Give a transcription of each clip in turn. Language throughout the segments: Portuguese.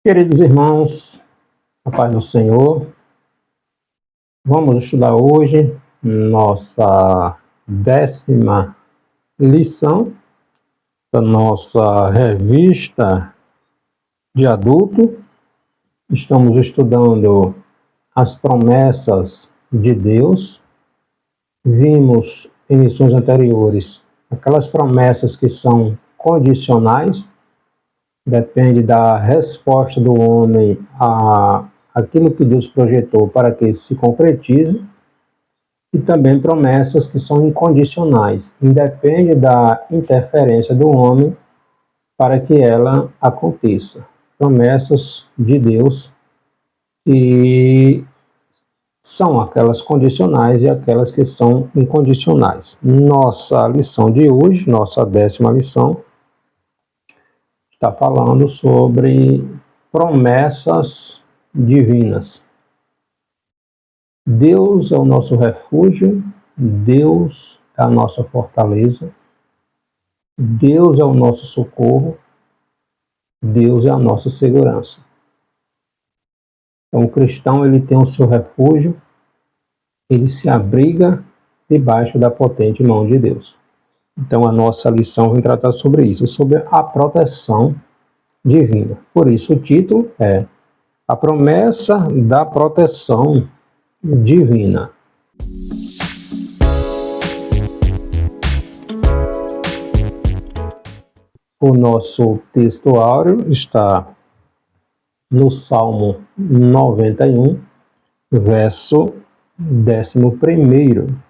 Queridos irmãos, a paz do Senhor, vamos estudar hoje nossa 10ª lição da nossa revista de adulto. Estamos estudando as promessas de Deus. Vimos em lições anteriores aquelas promessas que são condicionais, depende da resposta do homem a aquilo que Deus projetou para que se concretize, e também promessas que são incondicionais, independe da interferência do homem para que ela aconteça. Promessas de Deus que são aquelas condicionais e aquelas que são incondicionais. Nossa lição de hoje, nossa 10ª lição, está falando sobre promessas divinas. Deus é o nosso refúgio, Deus é a nossa fortaleza, Deus é o nosso socorro, Deus é a nossa segurança. Então, o cristão ele tem o seu refúgio, ele se abriga debaixo da potente mão de Deus. Então, a nossa lição vem tratar sobre isso, sobre a proteção divina. Por isso, o título é A Promessa da Proteção Divina. O nosso texto áureo está no Salmo 91, verso 11.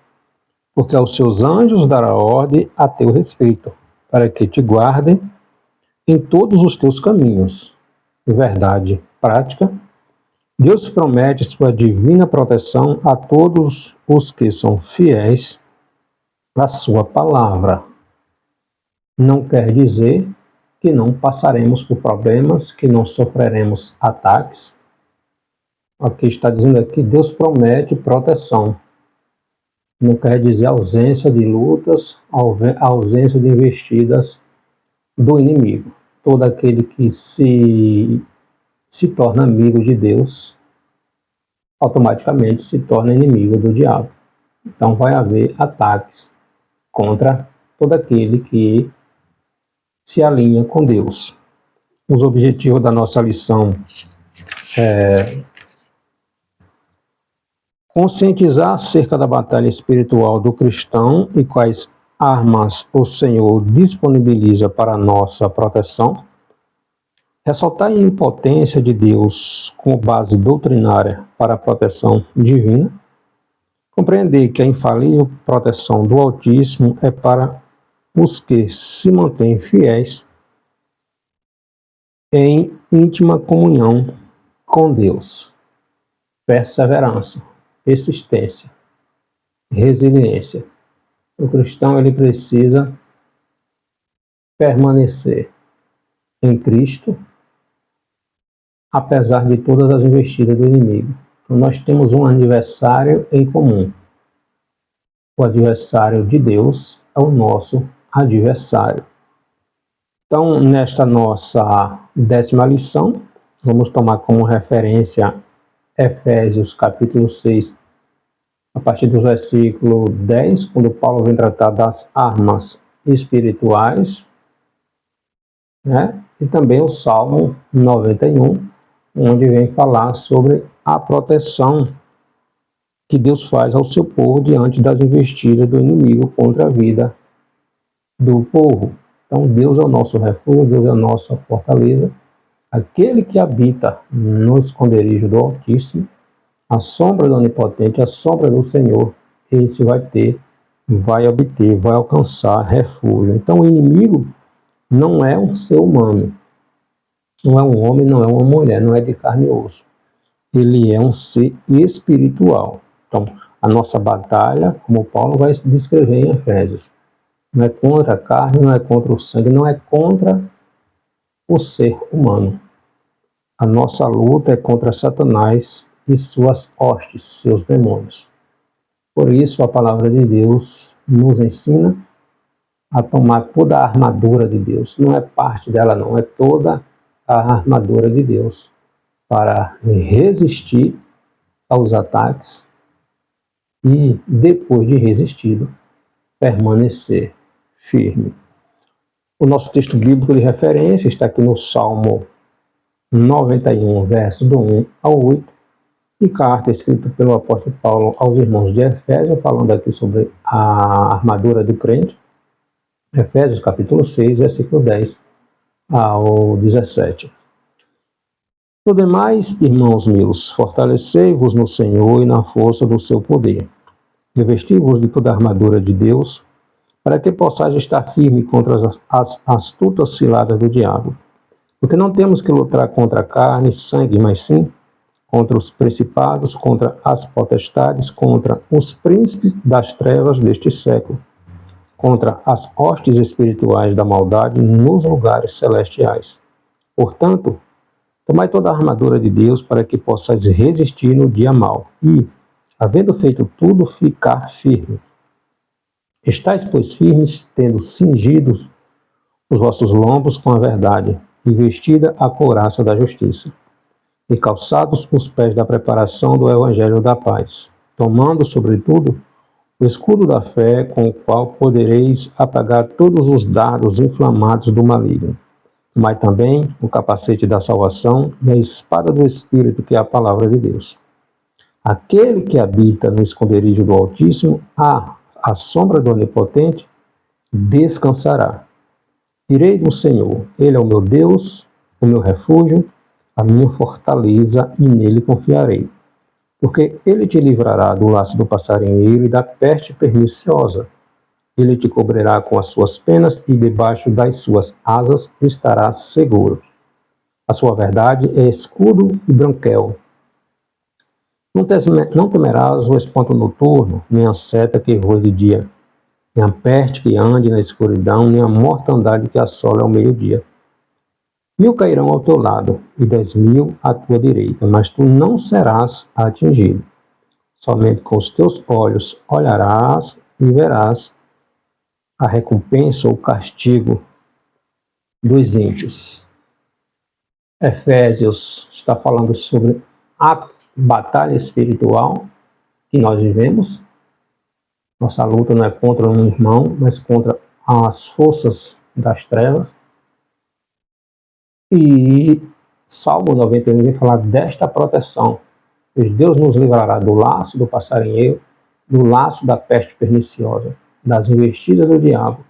Porque aos seus anjos dará ordem a teu respeito, para que te guardem em todos os teus caminhos. Verdade prática. Deus promete sua divina proteção a todos os que são fiéis à sua palavra. Não quer dizer que não passaremos por problemas, que não sofreremos ataques. O que está dizendo aqui, Deus promete proteção. Não quer dizer ausência de lutas, ausência de investidas do inimigo. Todo aquele que se torna amigo de Deus, automaticamente se torna inimigo do diabo. Então vai haver ataques contra todo aquele que se alinha com Deus. Os objetivos da nossa lição é conscientizar acerca da batalha espiritual do cristão e quais armas o Senhor disponibiliza para a nossa proteção, ressaltar a impotência de Deus como base doutrinária para a proteção divina, compreender que a infalível proteção do Altíssimo é para os que se mantêm fiéis em íntima comunhão com Deus. Perseverança, persistência, resiliência. O cristão ele precisa permanecer em Cristo, apesar de todas as investidas do inimigo. Então, nós temos um adversário em comum. O adversário de Deus é o nosso adversário. Então, nesta nossa 10ª lição, vamos tomar como referência Efésios capítulo 6, a partir do versículo 10, quando Paulo vem tratar das armas espirituais, né? E também o Salmo 91, onde vem falar sobre a proteção que Deus faz ao seu povo diante das investidas do inimigo contra a vida do povo. Então, Deus é o nosso refúgio, Deus é a nossa fortaleza. Aquele que habita no esconderijo do Altíssimo, a sombra do Onipotente, a sombra do Senhor, esse vai obter, vai alcançar refúgio. Então, o inimigo não é um ser humano, não é um homem, não é uma mulher, não é de carne e osso. Ele é um ser espiritual. Então, a nossa batalha, como Paulo vai descrever em Efésios, não é contra a carne, não é contra o sangue, não é contra o ser humano. A nossa luta é contra Satanás e suas hostes, seus demônios. Por isso, a palavra de Deus nos ensina a tomar toda a armadura de Deus. Não é parte dela, não, é toda a armadura de Deus para resistir aos ataques e, depois de resistido, permanecer firme. O nosso texto bíblico de referência está aqui no Salmo 91, verso do 1 ao 8, e carta escrita pelo apóstolo Paulo aos irmãos de Efésios, falando aqui sobre a armadura do crente. Efésios capítulo 6, versículo 10 ao 17. Por demais, irmãos meus, fortalecei-vos no Senhor e na força do seu poder. Revesti-vos de toda a armadura de Deus, para que possais estar firme contra as astutas ciladas do diabo. Porque não temos que lutar contra carne e sangue, mas sim contra os principados, contra as potestades, contra os príncipes das trevas deste século, contra as hostes espirituais da maldade nos lugares celestiais. Portanto, tomai toda a armadura de Deus para que possais resistir no dia mau e, havendo feito tudo, ficar firme. Estais, pois, firmes, tendo cingidos os vossos lombos com a verdade, e vestida a couraça da justiça, e calçados os pés da preparação do evangelho da paz, tomando, sobretudo, o escudo da fé, com o qual podereis apagar todos os dardos inflamados do maligno. Tomai também o capacete da salvação e a espada do Espírito, que é a palavra de Deus. Aquele que habita no esconderijo do Altíssimo, à sombra do Onipotente, descansará. Direi do Senhor, Ele é o meu Deus, o meu refúgio, a minha fortaleza, e nele confiarei. Porque Ele te livrará do laço do passarinheiro e da peste perniciosa. Ele te cobrirá com as suas penas e debaixo das suas asas estarás seguro. A sua verdade é escudo e branquel. Não temerás o espanto noturno, nem a seta que voe de dia, nem a peste que ande na escuridão, nem a mortandade que assola ao meio-dia. 1000 cairão ao teu lado, e 10.000 à tua direita, mas tu não serás atingido. Somente com os teus olhos olharás e verás a recompensa ou castigo dos ímpios. Efésios está falando sobre a batalha espiritual que nós vivemos. Nossa luta não é contra um irmão, mas contra as forças das trevas. E Salmo 91 vem falar desta proteção. Pois Deus nos livrará do laço do passarinheiro, do laço da peste perniciosa, das investidas do diabo.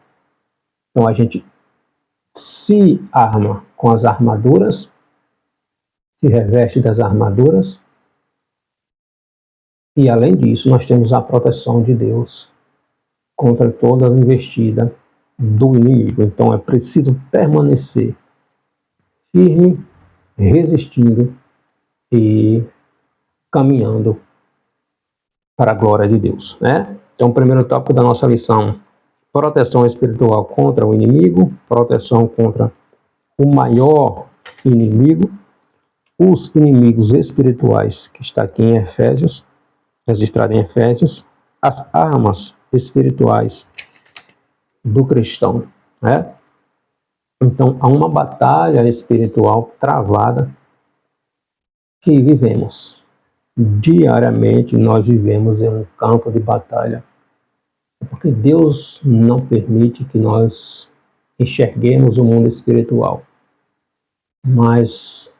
Então a gente se arma com as armaduras, se reveste das armaduras, e além disso nós temos a proteção de Deus contra toda a investida do inimigo. Então é preciso permanecer firme, resistindo e caminhando para a glória de Deus, né? Então, o primeiro tópico da nossa lição: proteção espiritual contra o inimigo, proteção contra o maior inimigo, os inimigos espirituais, que está aqui em Efésios, registrado em Efésios, as armas espirituais do cristão, né? Então, há uma batalha espiritual travada que vivemos. Diariamente nós vivemos em um campo de batalha, porque Deus não permite que nós enxerguemos o mundo espiritual. Mas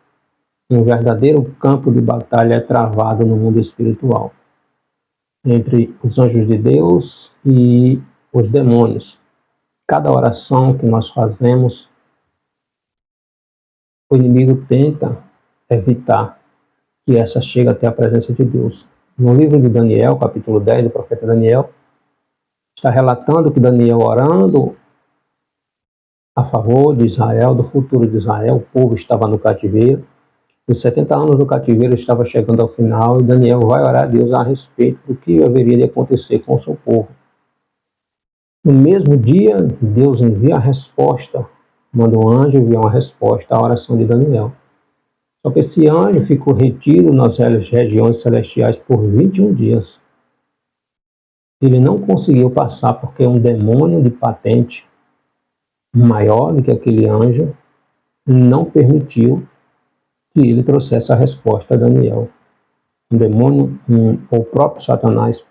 um verdadeiro campo de batalha é travado no mundo espiritual, entre os anjos de Deus e os demônios. Cada oração que nós fazemos, o inimigo tenta evitar que essa chegue até a presença de Deus. No livro de Daniel, capítulo 10, do profeta Daniel, está relatando que Daniel, orando a favor de Israel, do futuro de Israel, o povo estava no cativeiro, os 70 anos do cativeiro estavam chegando ao final, e Daniel vai orar a Deus a respeito do que haveria de acontecer com o seu povo. No mesmo dia, Deus envia a resposta, manda um anjo enviar uma resposta à oração de Daniel. Só que esse anjo ficou retido nas regiões celestiais por 21 dias. Ele não conseguiu passar porque um demônio de patente maior do que aquele anjo não permitiu que ele trouxesse a resposta a Daniel. O demônio, o próprio Satanás,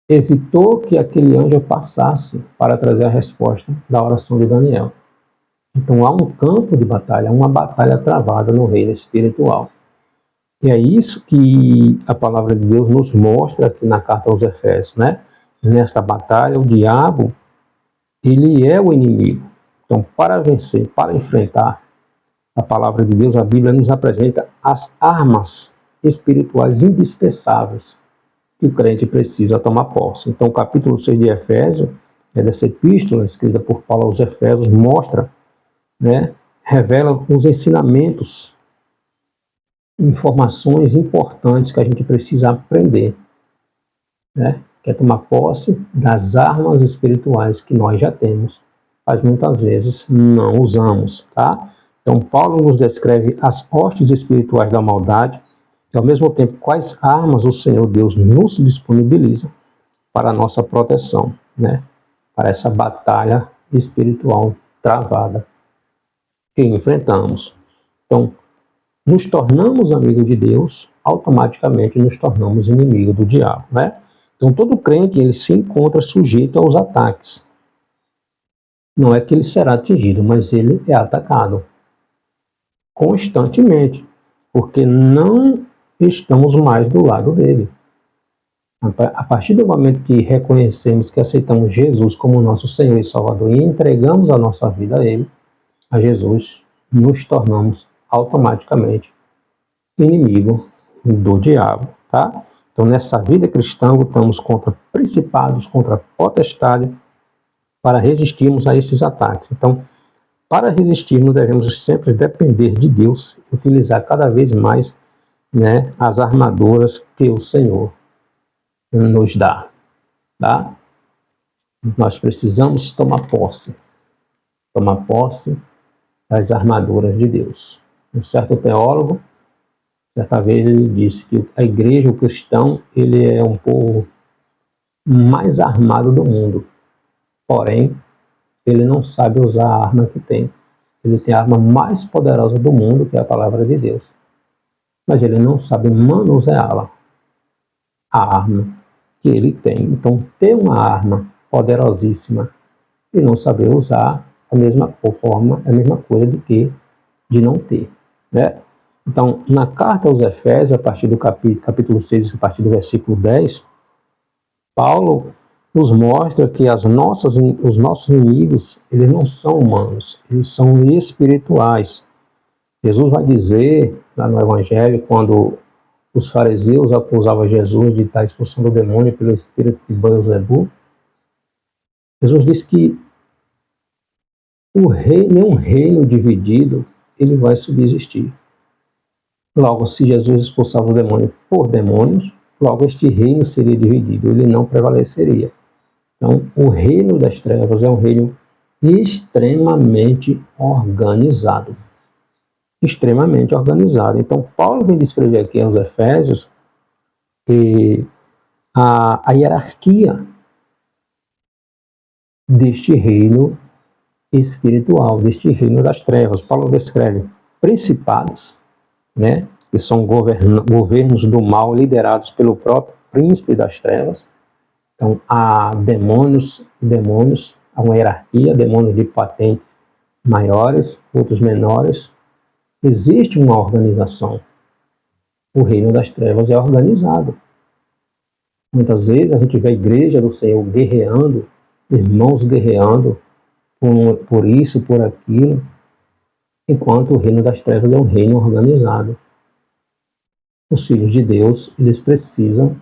evitou que aquele anjo passasse para trazer a resposta da oração de Daniel. Então há um campo de batalha, uma batalha travada no reino espiritual. E é isso que a palavra de Deus nos mostra aqui na carta aos Efésios, né? Nesta batalha, o diabo, ele é o inimigo. Então, para vencer, para enfrentar a palavra de Deus, a Bíblia nos apresenta as armas espirituais indispensáveis que o crente precisa tomar posse. Então, o capítulo 6 de Efésios, dessa epístola escrita por Paulo aos Efésios, mostra, né, revela os ensinamentos, informações importantes que a gente precisa aprender, né, que é tomar posse das armas espirituais que nós já temos, mas muitas vezes não usamos, tá? Então, Paulo nos descreve as hostes espirituais da maldade e, ao mesmo tempo, quais armas o Senhor Deus nos disponibiliza para a nossa proteção, né? Para essa batalha espiritual travada que enfrentamos. Então, nos tornamos amigos de Deus, automaticamente nos tornamos inimigos do diabo, né? Então, todo crente, ele se encontra sujeito aos ataques. Não é que ele será atingido, mas ele é atacado constantemente, porque não estamos mais do lado dele. A partir do momento que reconhecemos que aceitamos Jesus como nosso Senhor e Salvador e entregamos a nossa vida a Ele, a Jesus, nos tornamos automaticamente inimigo do diabo, tá? Então, nessa vida cristã, lutamos contra principados, contra potestade, para resistirmos a esses ataques. Então, para resistirmos, devemos sempre depender de Deus e utilizar cada vez mais, né, as armaduras que o Senhor nos dá. Tá? Nós precisamos tomar posse das armaduras de Deus. Um certo teólogo, certa vez, ele disse que a igreja, o cristão, ele é um povo mais armado do mundo. Porém, ele não sabe usar a arma que tem. Ele tem a arma mais poderosa do mundo, que é a palavra de Deus. Mas ele não sabe manuseá-la. A arma que ele tem. Então, ter uma arma poderosíssima e não saber usar a mesma forma, é a mesma coisa de não ter, né? Então, na carta aos Efésios, a partir do capítulo 6, a partir do versículo 10, Paulo nos mostra que os nossos inimigos, eles não são humanos, eles são espirituais. Jesus vai dizer, lá no Evangelho, quando os fariseus acusavam Jesus de estar expulsando o demônio pelo espírito de Beelzebul, Jesus disse que nenhum reino dividido ele vai subsistir. Logo, se Jesus expulsava o demônio por demônios, logo este reino seria dividido, ele não prevaleceria. Então, o reino das trevas é um reino extremamente organizado. Extremamente organizado. Então, Paulo vem descrever aqui aos Efésios que a hierarquia deste reino espiritual, deste reino das trevas. Paulo descreve principados, né, que são governos do mal liderados pelo próprio príncipe das trevas. Então, há demônios e demônios, há uma hierarquia, demônios de patentes maiores, outros menores. Existe uma organização. O reino das trevas é organizado. Muitas vezes a gente vê a igreja do Senhor guerreando, irmãos guerreando por isso, por aquilo, enquanto o reino das trevas é um reino organizado. Os filhos de Deus, eles precisam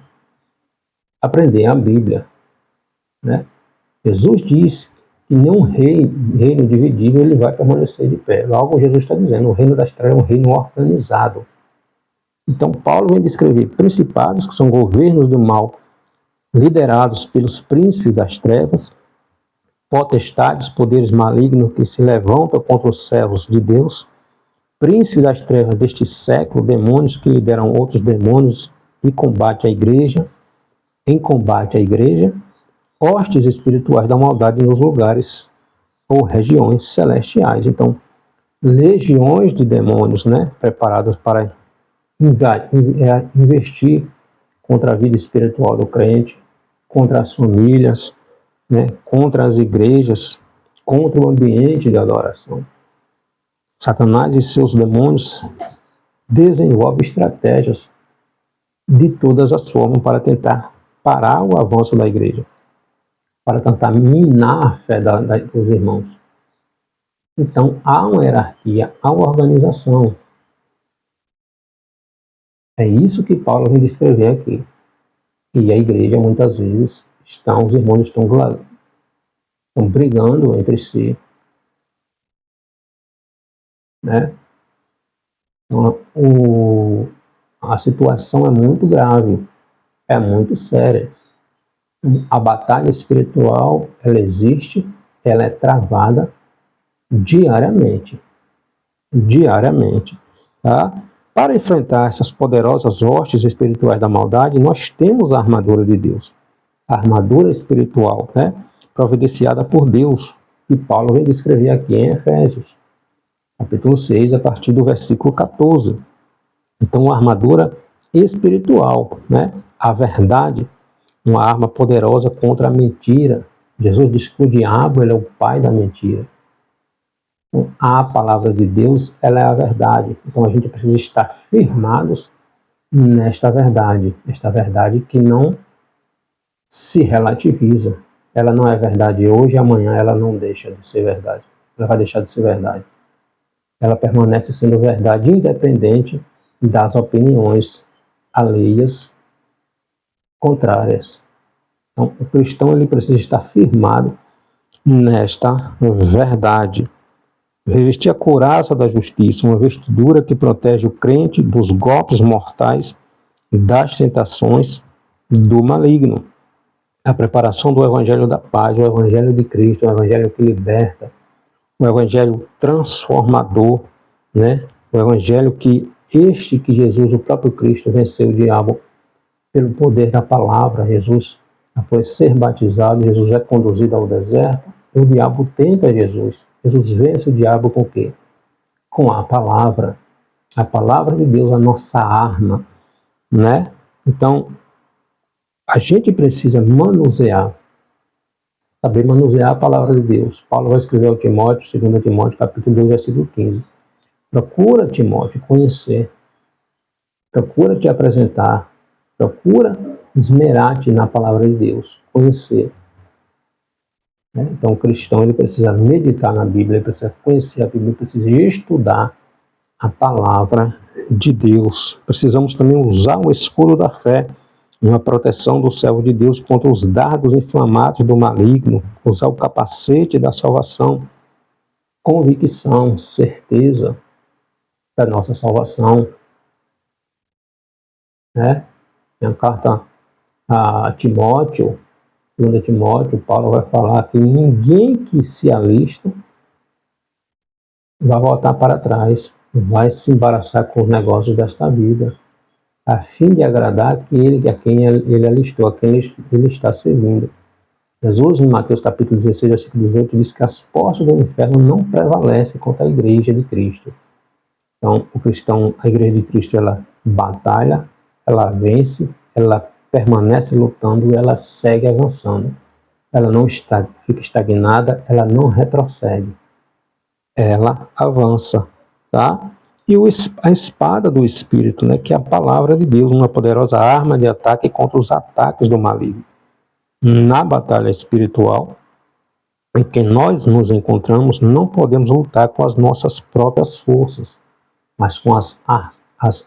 aprender a Bíblia, né? Jesus disse que nenhum reino dividido ele vai permanecer de pé. Logo, Jesus está dizendo, o reino das trevas é um reino organizado. Então, Paulo vem descrever principados, que são governos do mal, liderados pelos príncipes das trevas, potestades, poderes malignos que se levantam contra os servos de Deus, príncipes das trevas deste século, demônios que lideram outros demônios e combate a igreja, hostes espirituais da maldade nos lugares ou regiões celestiais. Então, legiões de demônios, né, preparados para investir contra a vida espiritual do crente, contra as famílias, né, contra as igrejas, contra o ambiente de adoração. Satanás e seus demônios desenvolvem estratégias de todas as formas para tentar parar o avanço da igreja, para tentar minar a fé dos irmãos. Então, há uma hierarquia, há uma organização. É isso que Paulo vem descrever aqui. E a igreja, muitas vezes, os irmãos estão brigando entre si, né? Então, a situação é muito grave, é muito séria. A batalha espiritual, ela existe, ela é travada diariamente. Tá? Para enfrentar essas poderosas hostes espirituais da maldade, nós temos a armadura de Deus. A armadura espiritual, né? Providenciada por Deus, que Paulo vem descrever aqui em Efésios, capítulo 6, a partir do versículo 14. Então, a armadura espiritual, né? A verdade, uma arma poderosa contra a mentira. Jesus diz que o diabo, ele é o pai da mentira. Então, a palavra de Deus, ela é a verdade. Então, a gente precisa estar firmados nesta verdade que não se relativiza. Ela não é verdade hoje, amanhã ela não deixa de ser verdade. Ela vai deixar de ser verdade. Ela permanece sendo verdade independente das opiniões alheias, contrárias. Então, o cristão ele precisa estar firmado nesta verdade. Revestir a couraça da justiça, uma vestidura que protege o crente dos golpes mortais, das tentações do maligno. A preparação do evangelho da paz, o evangelho de Cristo, o evangelho que liberta, o evangelho transformador, né? O evangelho que Jesus, o próprio Cristo, venceu o diabo pelo poder da palavra. Jesus, após ser batizado, Jesus é conduzido ao deserto, e o diabo tenta Jesus. Jesus vence o diabo com o quê? Com a palavra. A palavra de Deus, a nossa arma, né? Então, a gente precisa manusear, saber manusear a palavra de Deus. Paulo vai escrever ao Timóteo, 2 Timóteo, capítulo 2, versículo 15. Procura, Timóteo, conhecer. Procura te apresentar. Procura esmerar-te na palavra de Deus, conhecer. Então, o cristão ele precisa meditar na Bíblia, ele precisa conhecer a Bíblia, ele precisa estudar a palavra de Deus. Precisamos também usar o escudo da fé, uma proteção do servo de Deus contra os dardos inflamados do maligno, usar o capacete da salvação, convicção, certeza da nossa salvação. Né? A carta a Timóteo, 2 Timóteo, Paulo vai falar que ninguém que se alista vai voltar para trás, vai se embaraçar com os negócios desta vida, a fim de agradar a quem ele alistou, a quem ele está servindo. Jesus, em Mateus capítulo 16, versículo 18, diz que as portas do inferno não prevalecem contra a igreja de Cristo. Então, o cristão, a igreja de Cristo, ela batalha, ela vence, ela permanece lutando, ela segue avançando. Ela não fica estagnada, ela não retrocede. Ela avança, tá? E a espada do Espírito, né, que é a palavra de Deus, uma poderosa arma de ataque contra os ataques do maligno. Na batalha espiritual em que nós nos encontramos, não podemos lutar com as nossas próprias forças, mas com as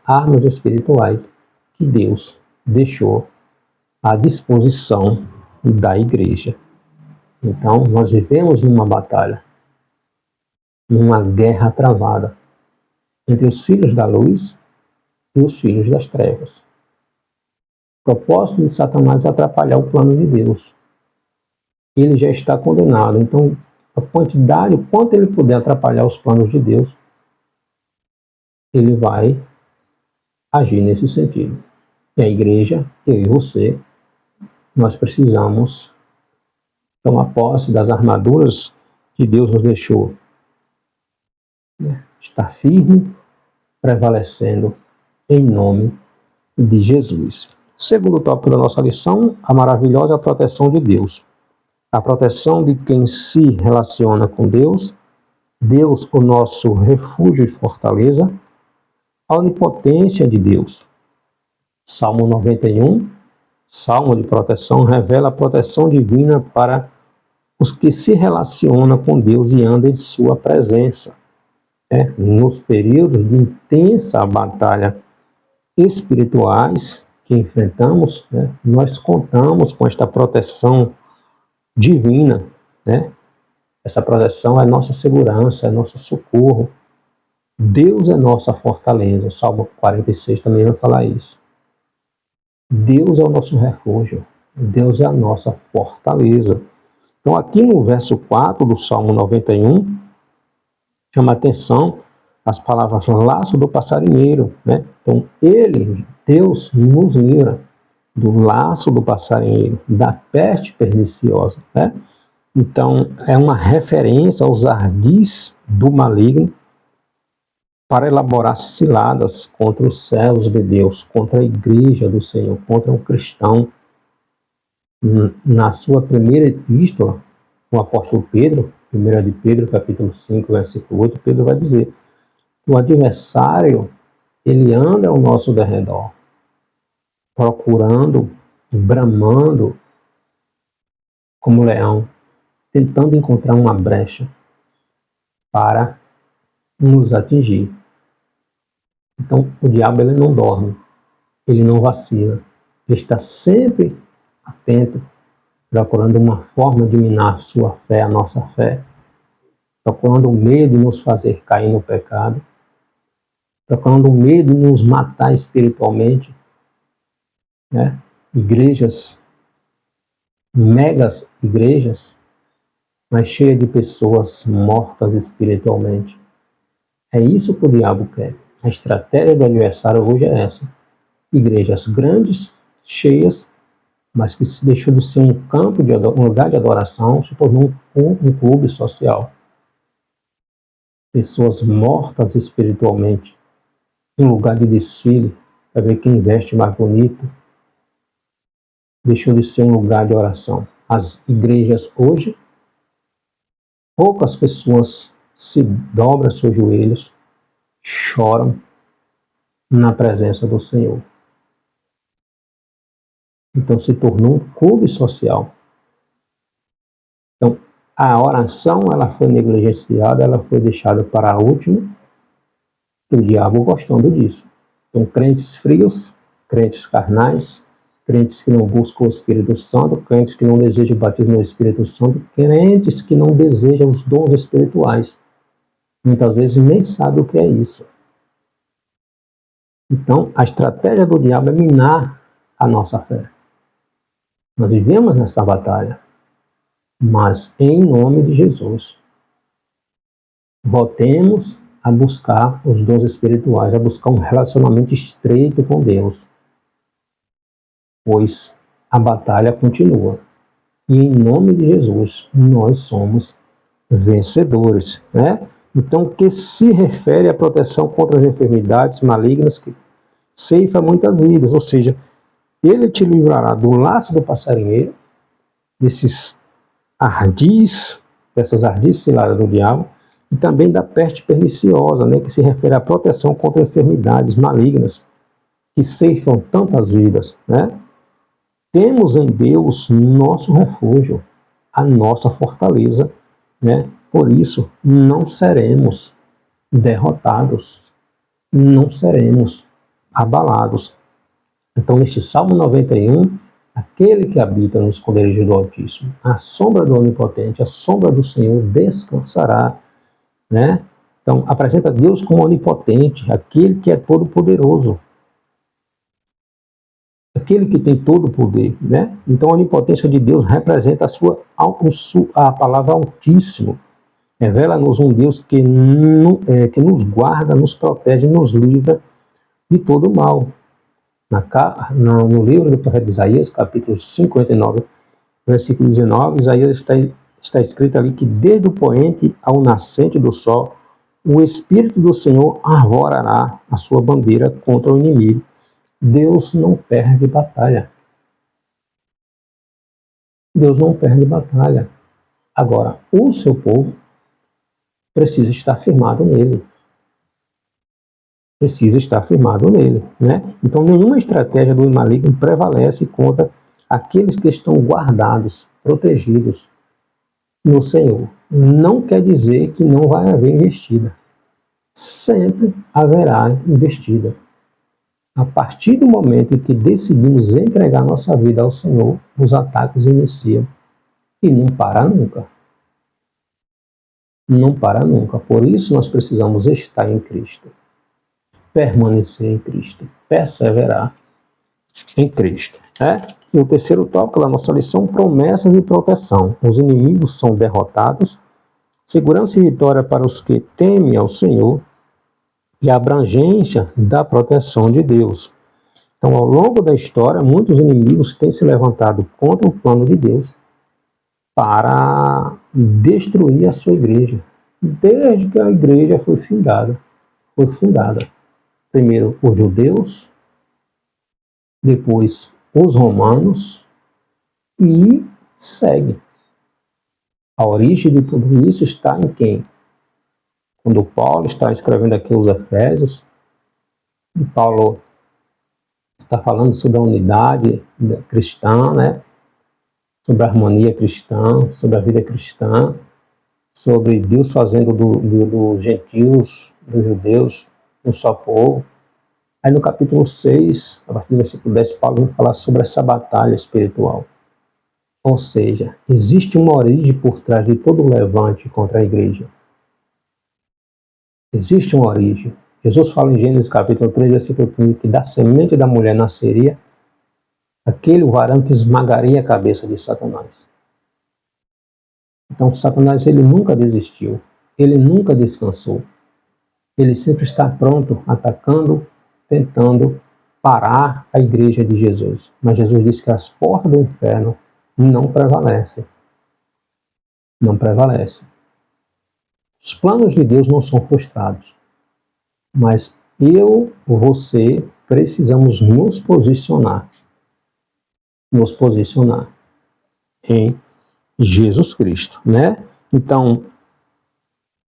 armas espirituais que Deus deixou à disposição da igreja. Então, nós vivemos numa batalha, numa guerra travada entre os filhos da luz e os filhos das trevas. O propósito de Satanás é atrapalhar o plano de Deus. Ele já está condenado. Então, a quantidade, o quanto ele puder atrapalhar os planos de Deus, ele vai agir nesse sentido. E a igreja, eu e você, nós precisamos tomar posse das armaduras que Deus nos deixou. Está firme, prevalecendo em nome de Jesus. Segundo tópico da nossa lição, a maravilhosa proteção de Deus. A proteção de quem se relaciona com Deus, Deus, o nosso refúgio e fortaleza, a onipotência de Deus. Salmo 91, Salmo de proteção, revela a proteção divina para os que se relacionam com Deus e andam em sua presença. Nos períodos de intensa batalha espirituais que enfrentamos, nós contamos com esta proteção divina. Essa proteção é nossa segurança, é nosso socorro. Deus é nossa fortaleza. O Salmo 46 também vai falar isso. Deus é o nosso refúgio. Deus é a nossa fortaleza. Então, aqui no verso 4 do Salmo 91, chama a atenção as palavras laço do passarinheiro. Então, Deus, nos livra do laço do passarinheiro, da peste perniciosa. Então, é uma referência aos ardis do maligno para elaborar ciladas contra os servos de Deus, contra a igreja do Senhor, contra um cristão. Na sua primeira epístola, o apóstolo Pedro, 1 de Pedro, capítulo 5, versículo 8, Pedro vai dizer que o adversário, ele anda ao nosso derredor, procurando, bramando, como leão, tentando encontrar uma brecha para nos atingir. Então, o diabo, ele não dorme, ele não vacila, ele está sempre atento, procurando uma forma de minar sua fé, a nossa fé, procurando o meio de nos fazer cair no pecado, procurando o meio de nos matar espiritualmente. Igrejas, megas igrejas, mas cheias de pessoas mortas espiritualmente. É isso que o diabo quer. A estratégia do adversário hoje é essa. Igrejas grandes, cheias, mas que se deixou de ser um campo, um lugar de adoração, se tornou um clube social. Pessoas mortas espiritualmente, um lugar de desfile, para ver quem veste mais bonito, deixou de ser um lugar de oração. As igrejas hoje, poucas pessoas se dobram seus joelhos, choram na presença do Senhor. Então se tornou um clube social. Então a oração, ela foi negligenciada, ela foi deixada para a última, o diabo gostando disso. Então crentes frios, crentes carnais, crentes que não buscam o Espírito Santo, crentes que não desejam o batismo no Espírito Santo, crentes que não desejam os dons espirituais. Muitas vezes nem sabem o que é isso. Então, a estratégia do diabo é minar a nossa fé. Nós vivemos nessa batalha, mas em nome de Jesus, voltemos a buscar os dons espirituais, a buscar um relacionamento estreito com Deus, pois a batalha continua. E em nome de Jesus, nós somos vencedores. Então, o que se refere à proteção contra as enfermidades malignas que ceifa muitas vidas, ou seja, ele te livrará do laço do passarinheiro, desses ardis, dessas ardis ciladas do diabo, e também da peste perniciosa, que se refere à proteção contra enfermidades malignas que ceifam tantas vidas. Temos em Deus nosso refúgio, a nossa fortaleza, Por isso, não seremos derrotados, não seremos abalados. Então, neste Salmo 91, aquele que habita no esconderijo do Altíssimo, a sombra do Onipotente, a sombra do Senhor descansará. Então, apresenta Deus como onipotente, aquele que é todo-poderoso, aquele que tem todo o poder. Então, a onipotência de Deus representa a palavra Altíssimo. Revela-nos um Deus que nos guarda, nos protege, nos livra de todo o mal. No livro do profeta Isaías, capítulo 59, versículo 19, Isaías está está escrito ali que desde o poente ao nascente do sol, o Espírito do Senhor arvorará a sua bandeira contra o inimigo. Deus não perde batalha. Deus não perde batalha. Agora, o seu povo precisa estar firmado nele. Precisa estar firmado nele, né? Então, nenhuma estratégia do maligno prevalece contra aqueles que estão guardados, protegidos no Senhor. Não quer dizer que não vai haver investida. Sempre haverá investida. A partir do momento em que decidimos entregar nossa vida ao Senhor, os ataques iniciam e não para nunca. Não para nunca. Por isso nós precisamos estar em Cristo, permanecer em Cristo, perseverar em Cristo. E o terceiro tópico da nossa lição, promessas e proteção. Os inimigos são derrotados, segurança e vitória para os que temem ao Senhor e a abrangência da proteção de Deus. Então, ao longo da história, muitos inimigos têm se levantado contra o plano de Deus para destruir a sua igreja, desde que a igreja foi fundada. Primeiro os judeus, depois os romanos, e segue. A origem de tudo isso está em quem? Quando Paulo está escrevendo aqui os Efésios, e Paulo está falando sobre a unidade cristã, né? Sobre a harmonia cristã, sobre a vida cristã, sobre Deus fazendo dos gentios, dos judeus, um só povo. Aí no capítulo 6, a partir do versículo 10, Paulo vai falar sobre essa batalha espiritual. Ou seja, existe uma origem por trás de todo o levante contra a igreja. Existe uma origem. Jesus fala em Gênesis capítulo 3, versículo 15, que da semente da mulher nasceria aquele varão que esmagaria a cabeça de Satanás. Então, Satanás, ele nunca desistiu. Ele nunca descansou. Ele sempre está pronto, atacando, tentando parar a igreja de Jesus. Mas Jesus disse que as portas do inferno não prevalecem. Não prevalecem. Os planos de Deus não são frustrados. Mas eu, você, precisamos nos posicionar em Jesus Cristo, né? Então,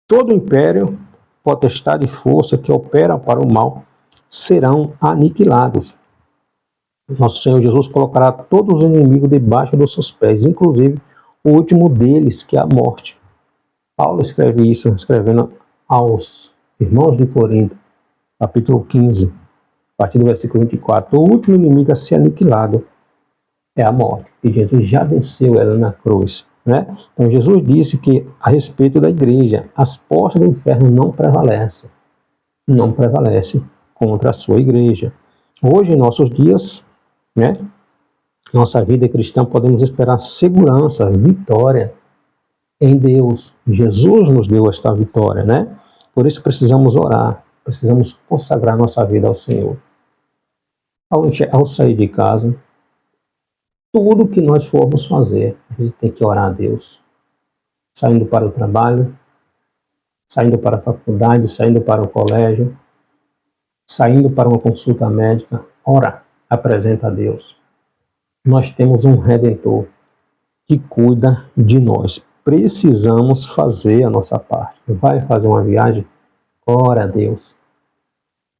todo império, potestade e força que operam para o mal serão aniquilados. Nosso Senhor Jesus colocará todos os inimigos debaixo dos seus pés, inclusive o último deles, que é a morte. Paulo escreve isso, escrevendo aos irmãos de Corinto, capítulo 15, a partir do versículo 24. O último inimigo a ser aniquilado é a morte, e Jesus já venceu ela na cruz, né? Então Jesus disse que, a respeito da igreja, as portas do inferno não prevalecem contra a sua igreja. Hoje, em nossos dias, né, nossa vida cristã, podemos esperar segurança, vitória em Deus. Jesus nos deu esta vitória, né? Por isso precisamos orar, precisamos consagrar nossa vida ao Senhor. Ao sair de casa, tudo que nós formos fazer, a gente tem que orar a Deus. Saindo para o trabalho, saindo para a faculdade, saindo para o colégio, saindo para uma consulta médica, ora, apresenta a Deus. Nós temos um Redentor que cuida de nós. Precisamos fazer a nossa parte. Vai fazer uma viagem? Ora a Deus.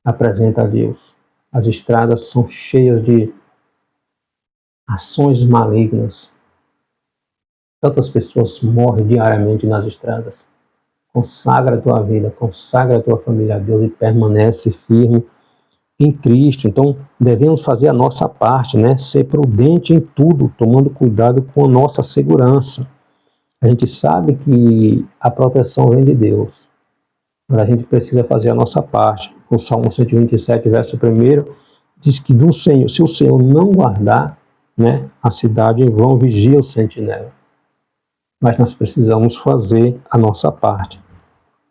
Apresenta a Deus. As estradas são cheias de ações malignas. Tantas pessoas morrem diariamente nas estradas. Consagra a tua vida, consagra a tua família a Deus e permanece firme em Cristo. Então, devemos fazer a nossa parte, né? Ser prudente em tudo, tomando cuidado com a nossa segurança. A gente sabe que a proteção vem de Deus, mas a gente precisa fazer a nossa parte. O Salmo 127, verso 1, diz que do Senhor, se o Senhor não guardar, né, a cidade, em vão vigia o sentinela. Mas nós precisamos fazer a nossa parte,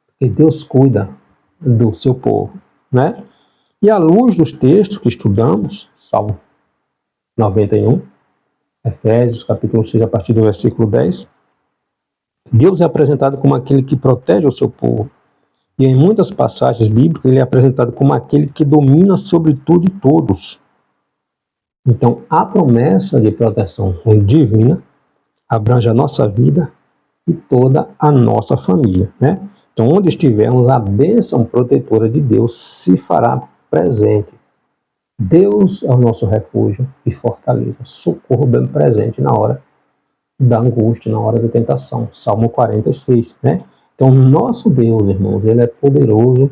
porque Deus cuida do seu povo, né? E à luz dos textos que estudamos, Salmo 91, Efésios, capítulo 6, a partir do versículo 10, Deus é apresentado como aquele que protege o seu povo. E em muitas passagens bíblicas ele é apresentado como aquele que domina sobre tudo e todos. Então, a promessa de proteção divina abrange a nossa vida e toda a nossa família, né? Então, onde estivermos, a bênção protetora de Deus se fará presente. Deus é o nosso refúgio e fortaleza, socorro bem presente na hora da angústia, na hora da tentação. Salmo 46, né? Então, nosso Deus, irmãos, ele é poderoso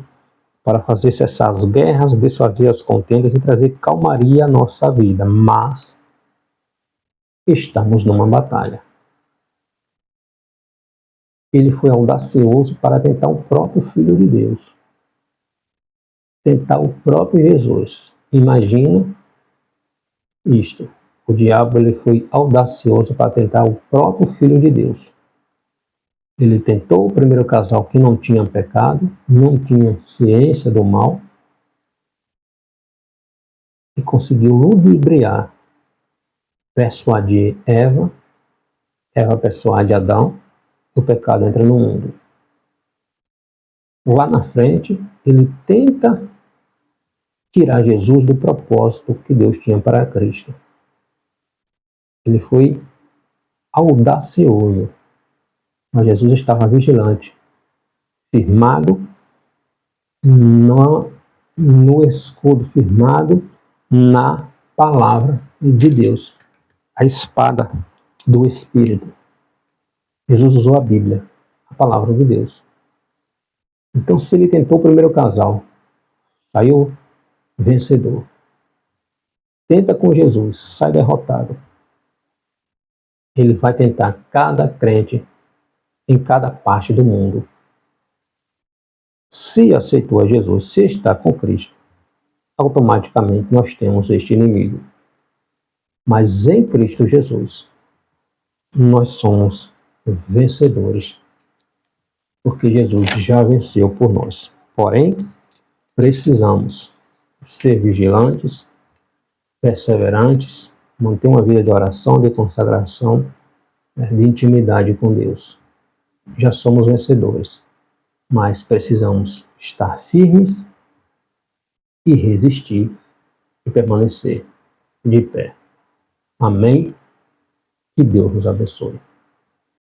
para fazer cessar as guerras, desfazer as contendas e trazer calmaria à nossa vida. Mas estamos numa batalha. Ele foi audacioso para tentar o próprio Filho de Deus. Tentar o próprio Jesus. Imagina isto. O diabo ele foi audacioso para tentar o próprio Filho de Deus. Ele tentou o primeiro casal que não tinha pecado, não tinha ciência do mal, e conseguiu ludibriar, persuadir Eva persuade Adão, o pecado entra no mundo. Lá na frente, ele tenta tirar Jesus do propósito que Deus tinha para Cristo. Ele foi audacioso, mas Jesus estava vigilante, firmado no escudo, firmado na palavra de Deus, a espada do Espírito. Jesus usou a Bíblia, a palavra de Deus. Então, se ele tentou o primeiro casal, saiu vencedor. Tenta com Jesus, sai derrotado. Ele vai tentar cada crente em cada parte do mundo. Se aceitou a Jesus, se está com Cristo, automaticamente nós temos este inimigo. Mas em Cristo Jesus, nós somos vencedores, porque Jesus já venceu por nós. Porém, precisamos ser vigilantes, perseverantes, manter uma vida de oração, de consagração, de intimidade com Deus. Já somos vencedores, mas precisamos estar firmes e resistir e permanecer de pé. Amém? Que Deus nos abençoe.